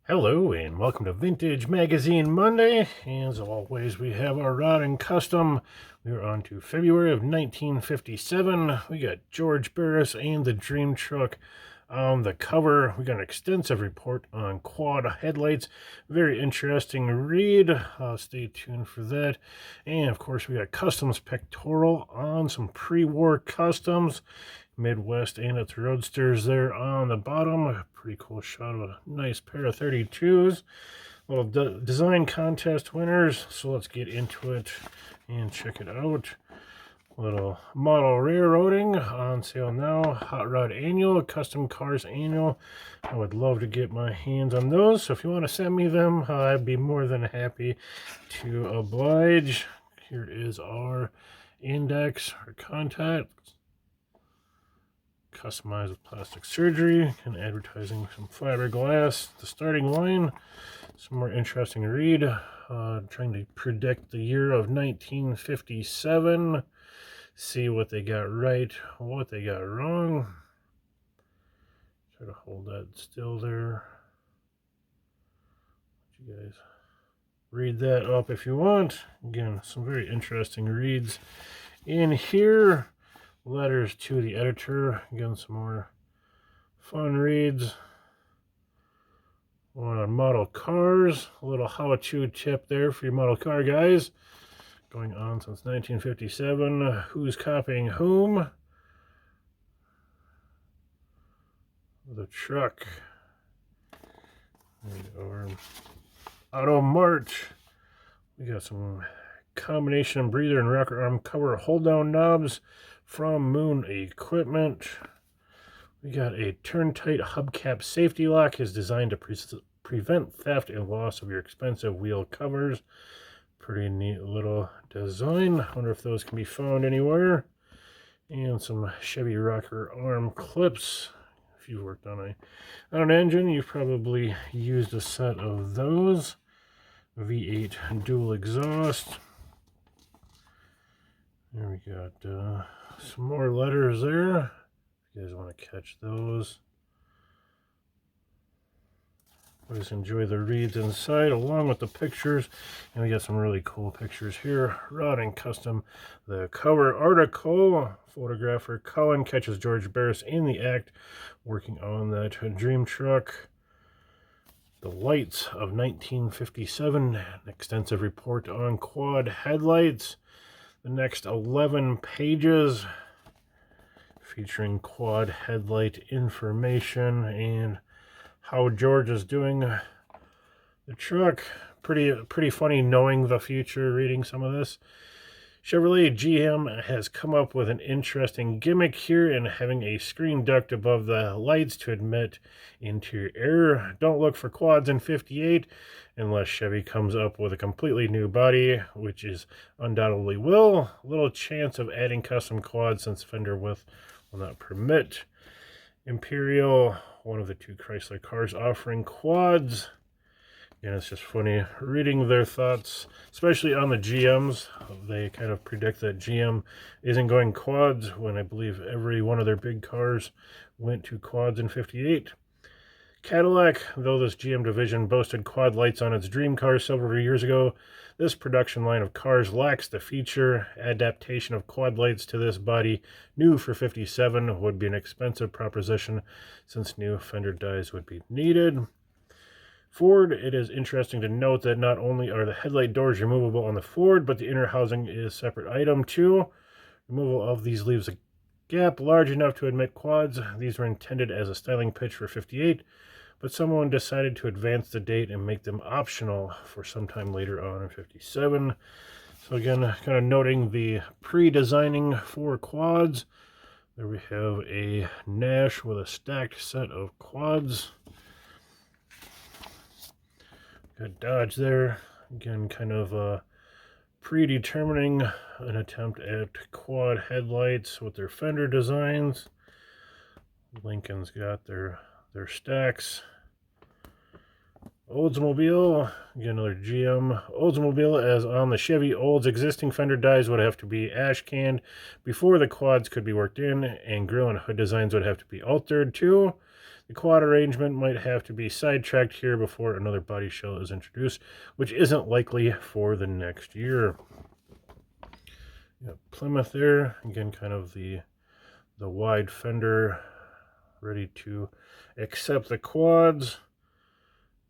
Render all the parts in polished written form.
Hello and welcome to Vintage Magazine Monday. As always, we have our Rod and Custom. We're on to February of 1957. We got George Barris and the Dream Truck on the cover. We got an extensive report on quad headlights. Very interesting read. Stay tuned for that. And of course, we got Customs Pictorial on some pre-war customs. Midwest and its roadsters there on the bottom. A pretty cool shot of a nice pair of 32s. Little design contest winners. So let's get into it and check it out. Little model railroading on sale now. Hot Rod Annual, Custom Cars Annual. I would love to get my hands on those. So if you want to send me them, I'd be more than happy to oblige. Here is our index, our contacts. Customized with plastic surgery and advertising some fiberglass. The starting line, some more interesting read. Trying to predict the year of 1957. See what they got right, what they got wrong. Try to hold that still there. Let you guys read that up if you want. Again, some very interesting reads in here. Letters to the editor. Again, some more fun reads. One on model cars. A little how-to tip there for your model car guys. Going on since 1957. Who's copying whom? The truck. Or Auto March. We got some combination breather and rocker arm cover hold-down knobs from Moon Equipment. We got a turn-tight hubcap safety lock. Is designed to prevent theft and loss of your expensive wheel covers. Pretty neat little design. Wonder if those can be found anywhere. And some Chevy rocker arm clips. If you've worked on an engine, you've probably used a set of those. V8 dual exhaust. There we got some more letters there. If you guys want to catch those. Always enjoy the reads inside along with the pictures. And we got some really cool pictures here. Rod and Custom, the cover article. Photographer Cullen catches George Barris in the act working on that dream truck. The lights of 1957. An extensive report on quad headlights. The next 11 pages featuring quad headlight information and how George is doing the truck. Pretty funny knowing the future, reading some of this. Chevrolet GM has come up with an interesting gimmick here in having a screen duct above the lights to admit interior air. Don't look for quads in 58 unless Chevy comes up with a completely new body, which is undoubtedly will. Little chance of adding custom quads since fender width will not permit. Imperial, one of the two Chrysler cars offering quads. And it's just funny reading their thoughts, especially on the GMs. They kind of predict that GM isn't going quads when I believe every one of their big cars went to quads in 58. Cadillac, though this GM division boasted quad lights on its dream cars several years ago, this production line of cars lacks the feature. Adaptation of quad lights to this body, new for 57, would be an expensive proposition since new fender dies would be needed. Ford, it is interesting to note that not only are the headlight doors removable on the Ford, but the inner housing is a separate item too. Removal of these leaves a gap large enough to admit quads. These were intended as a styling pitch for 58, but someone decided to advance the date and make them optional for sometime later on in 57. So again, kind of noting the pre-designing for quads. There we have a Nash with a stacked set of quads. Got Dodge there. Again, kind of predetermining an attempt at quad headlights with their fender designs. Lincoln's got their stacks. Oldsmobile, again another GM. Oldsmobile, as on the Chevy Olds, existing fender dies would have to be ash canned before the quads could be worked in, and grille and hood designs would have to be altered too. The quad arrangement might have to be sidetracked here before another body shell is introduced, which isn't likely for the next year. Plymouth there, again, kind of the wide fender, ready to accept the quads.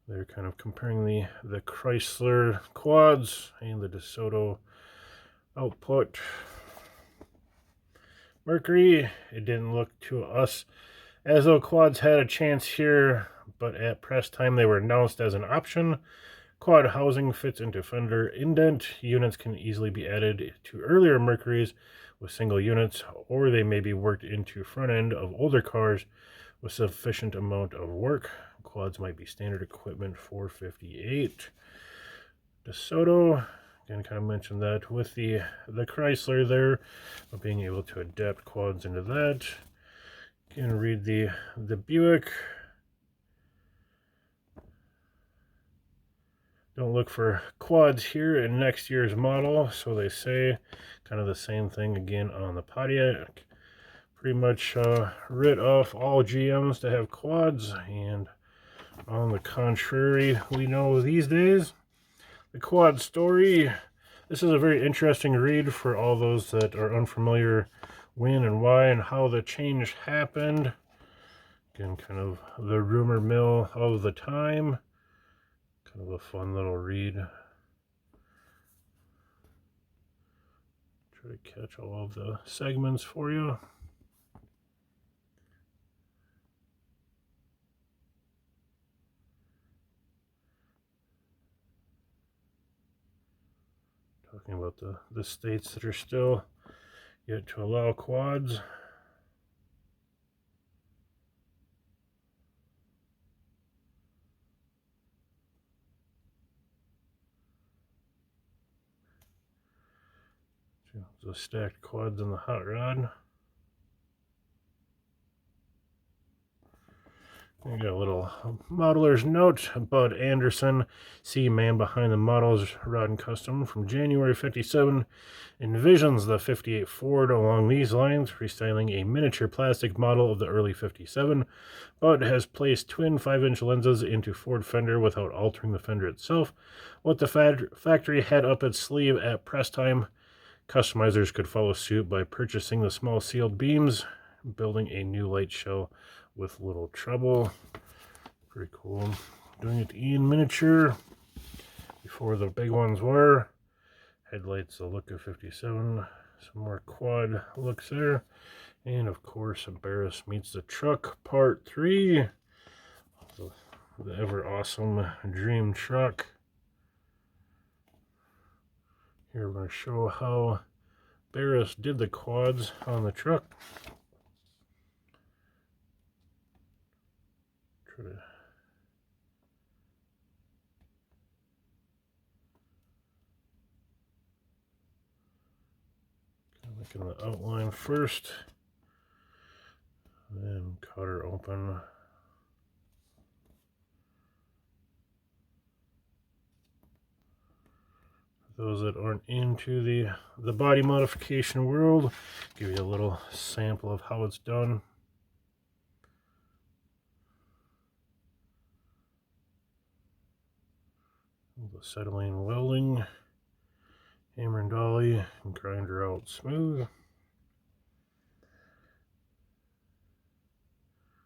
They're kind of comparing the Chrysler quads and the DeSoto output. Mercury, it didn't look to us as though quads had a chance here, but at press time they were announced as an option. Quad housing fits into fender indent. Units can easily be added to earlier Mercuries with single units, or they may be worked into front end of older cars with sufficient amount of work. Quads might be standard equipment for 58. DeSoto, again, kind of mentioned that with the Chrysler there, of being able to adapt quads into that. Can read the Buick. Don't look for quads here in next year's model, so they say. Kind of the same thing again on the Pontiac. Pretty much writ off all GMs to have quads, and on the contrary, we know these days the quad story. This is a very interesting read for all those that are unfamiliar when and why and how the change happened. Again, kind of the rumor mill of the time. Kind of a fun little read. Try to catch all of the segments for you. Talking about the states that are still yet to allow quads. The stacked quads in the hot rod. We got a little modeler's note. Bud Anderson, man behind the models Rod and Custom from January 57, envisions the 58 Ford along these lines, restyling a miniature plastic model of the early 57. Bud has placed twin 5-inch lenses into Ford fender without altering the fender itself. What the factory had up its sleeve at press time, customizers could follow suit by purchasing the small sealed beams, building a new light shell with little trouble. Pretty cool. Doing it in miniature before the big ones were. Headlights, the look of 57. Some more quad looks there. And of course, Barris meets the truck, part 3. The ever awesome dream truck. Here we're going to show how Barris did the quads on the truck. Try to making the outline first, then cut her open. Those that aren't into the body modification world, give you a little sample of how it's done. The acetylene welding, hammer and dolly, and grind her out smooth.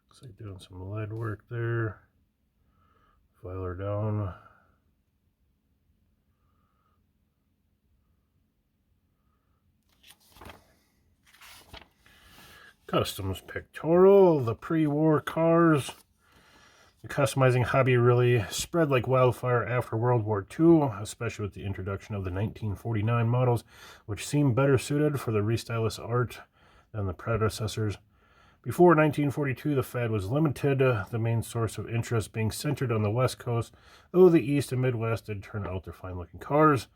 Looks like doing some lead work there. File her down. Customs Pictorial, the pre-war cars. The customizing hobby really spread like wildfire after World War II, especially with the introduction of the 1949 models, which seemed better suited for the restylist art than the predecessors. Before 1942, the fad was limited, the main source of interest being centered on the West Coast, though the East and Midwest did turn out their fine-looking cars.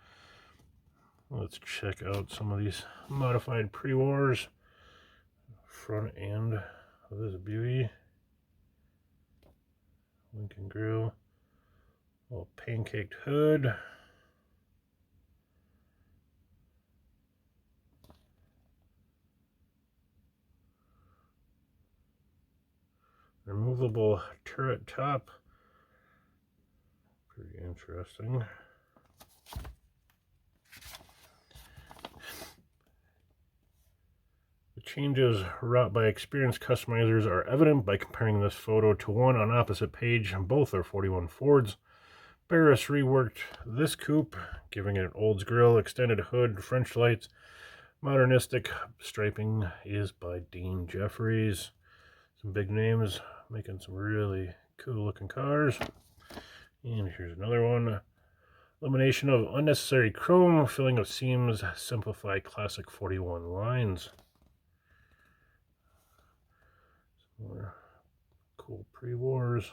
Let's check out some of these modified pre-wars. Front end of this beauty. Lincoln grill, little pancaked hood. Removable turret top. Pretty interesting. The changes wrought by experienced customizers are evident by comparing this photo to one on opposite page. Both are 41 Fords. Barris reworked this coupe, giving it an Olds grille, extended hood, French lights. Modernistic striping is by Dean Jeffries. Some big names making some really cool looking cars. And here's another one. Elimination of unnecessary chrome, filling of seams, simplify classic 41 lines. Some more cool pre-wars.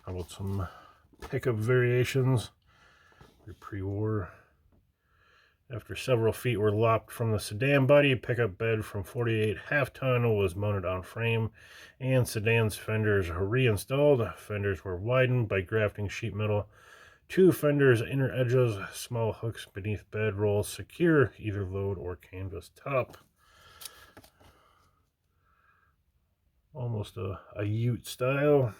How about some pickup variations? Pre-war. After several feet were lopped from the sedan body, pickup bed from 48 half-ton was mounted on frame, and sedan's fenders reinstalled. Fenders were widened by grafting sheet metal. 2 fenders inner edges, small hooks beneath bed rolls secure either load or canvas top. Almost a ute style.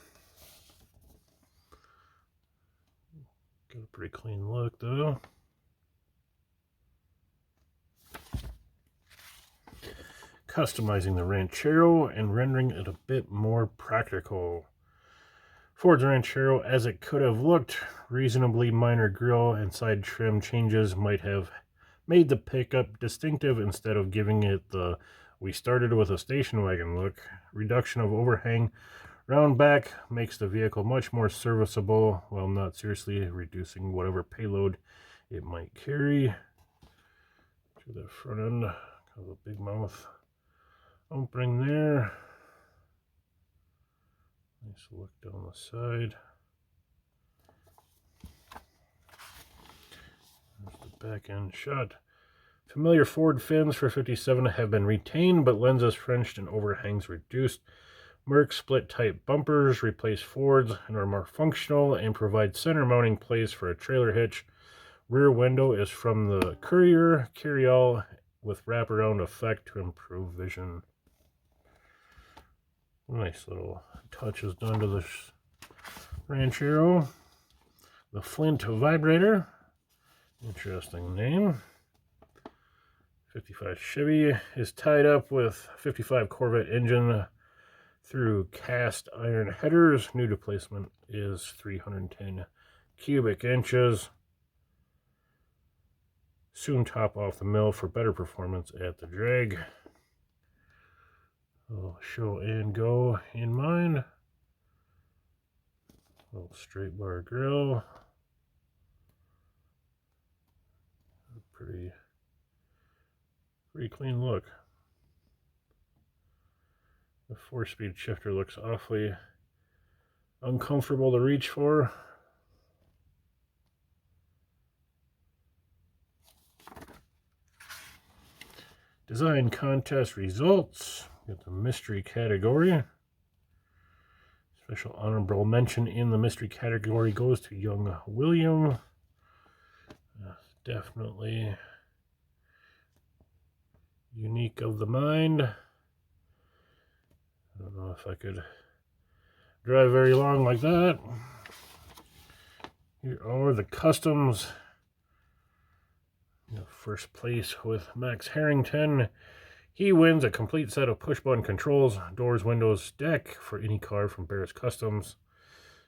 Got a pretty clean look though. Customizing the Ranchero and rendering it a bit more practical. Ford's Ranchero, as it could have looked, reasonably minor grille and side trim changes might have made the pickup distinctive instead of giving it the "we started with a station wagon" look. Reduction of overhang, round back makes the vehicle much more serviceable while not seriously reducing whatever payload it might carry. To the front end, kind of a big mouth opening there. Nice look down the side. There's the back end shot. Familiar Ford fins for 57 have been retained, but lenses Frenched and overhangs reduced. Merc split type bumpers replace Fords and are more functional and provide center mounting place for a trailer hitch. Rear window is from the Courier carryall with wraparound effect to improve vision. Nice little touches done to this Ranchero. The Flint vibrator, interesting name. 55 Chevy is tied up with 55 Corvette engine through cast iron headers. New displacement is 310 cubic inches. Soon top off the mill for better performance at the drag. Show and go in mind. Little straight bar grill. Pretty clean look. The 4-speed shifter looks awfully uncomfortable to reach for. Design contest results. Get the mystery category. Special honorable mention in the mystery category goes to young William. Definitely unique of the mind. I don't know if I could drive very long like that. Here are the customs. First place with Max Harrington. He wins a complete set of push-button controls, doors, windows, deck for any car from Barris Customs.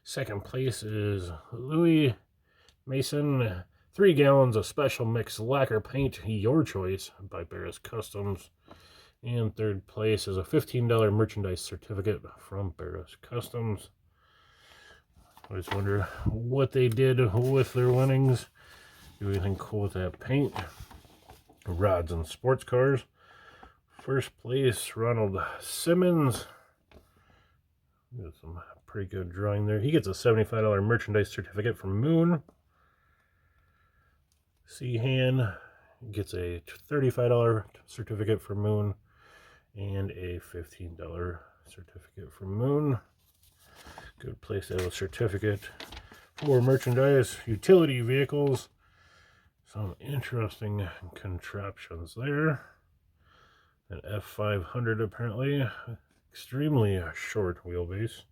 Second place is Louis Mason. 3 gallons of special mix lacquer paint, your choice, by Barris Customs. And third place is a $15 merchandise certificate from Barris Customs. I just wonder what they did with their winnings. Do anything cool with that paint. Rods and sports cars. First place, Ronald Simmons. Got some pretty good drawing there. He gets a $75 merchandise certificate from Moon. Seahan gets a $35 certificate from Moon and a $15 certificate from Moon. Good place to have a certificate For merchandise, utility vehicles, some interesting contraptions there. An F500 apparently, extremely short wheelbase.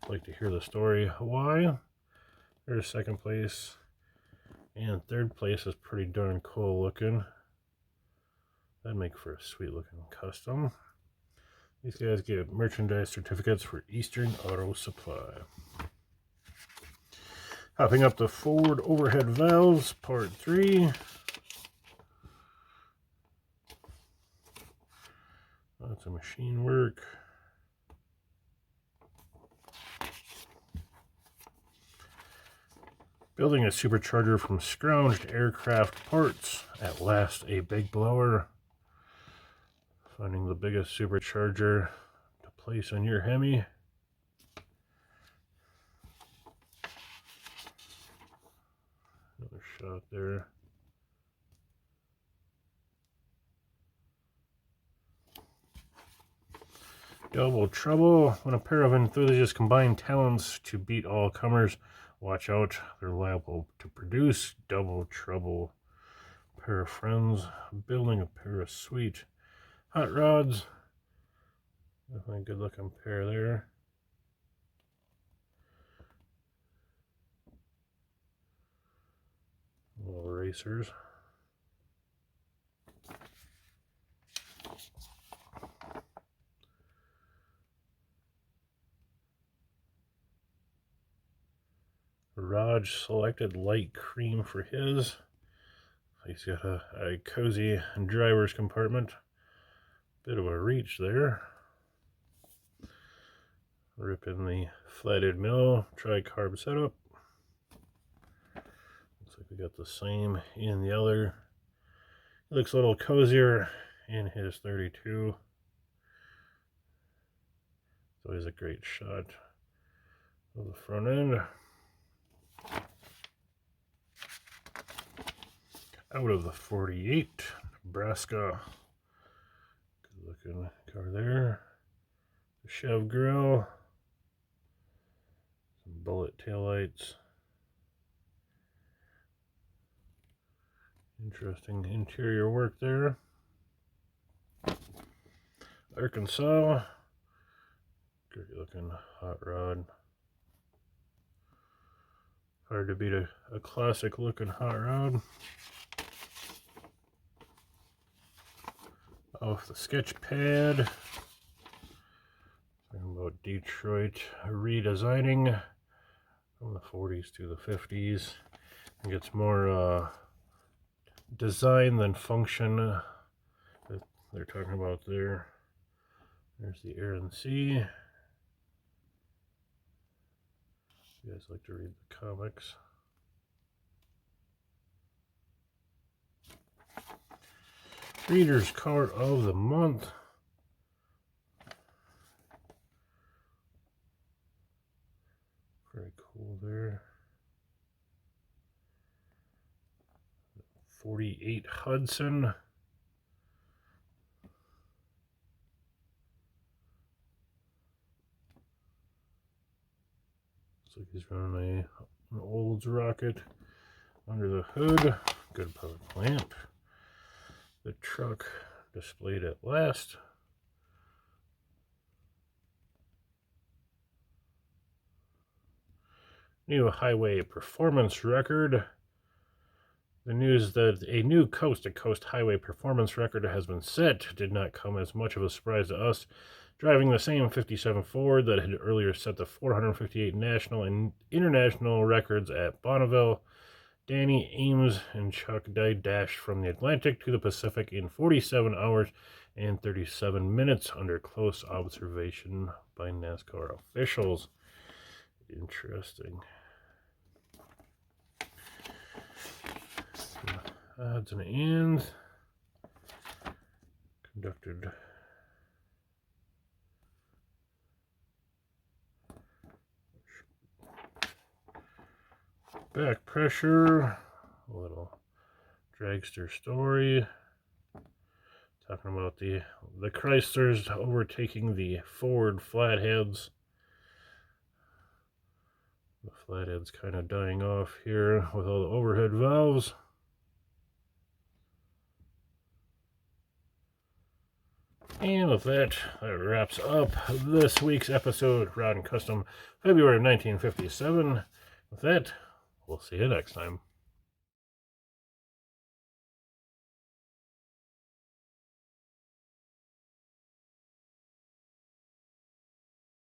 I'd like to hear the story why. There's second place, and third place is pretty darn cool looking. That'd make for a sweet looking custom. These guys get merchandise certificates for Eastern Auto Supply. Hopping up the Ford overhead valves, part 3. Lots of machine work. Building a supercharger from scrounged aircraft parts. At last, a big blower. Finding the biggest supercharger to place on your Hemi. Another shot there. Double trouble. When a pair of enthusiasts combine talents to beat all comers, watch out, they're liable to produce double trouble. A pair of friends building a pair of sweet hot rods. Definitely a good looking pair there. Little racers. Raj selected light cream for his. He's got a cozy driver's compartment. Bit of a reach there. Ripping the flathead mill tri-carb setup. Looks like we got the same in the other. It looks a little cozier in his 32. It's always a great shot of the front end. Out of the 48, Nebraska. Good looking car there. The Chev grill. Some bullet taillights. Interesting interior work there. Arkansas. Great looking hot rod. Hard to beat a classic looking hot rod. Off the sketch pad. Talking about Detroit redesigning from the 40s to the 50s. It gets more design than function that they're talking about there. There's the Air and Sea. You guys like to read the comics. Reader's Car of the Month. Very cool there. 48 Hudson. Looks like he's running an Olds rocket under the hood. Good power plant. The truck displayed at last. New highway performance record. The news that a new coast-to-coast highway performance record has been set did not come as much of a surprise to us. Driving the same 57 Ford that had earlier set the 458 national and international records at Bonneville, Danny Ames and Chuck Dye dashed from the Atlantic to the Pacific in 47 hours and 37 minutes under close observation by NASCAR officials. Interesting. Odds and ends. Conducted back pressure, a little dragster story, talking about the Chryslers overtaking the Ford Flatheads. The flathead's kind of dying off here with all the overhead valves. And with that, that wraps up this week's episode, Rod and Custom, February of 1957. With that, we'll see you next time.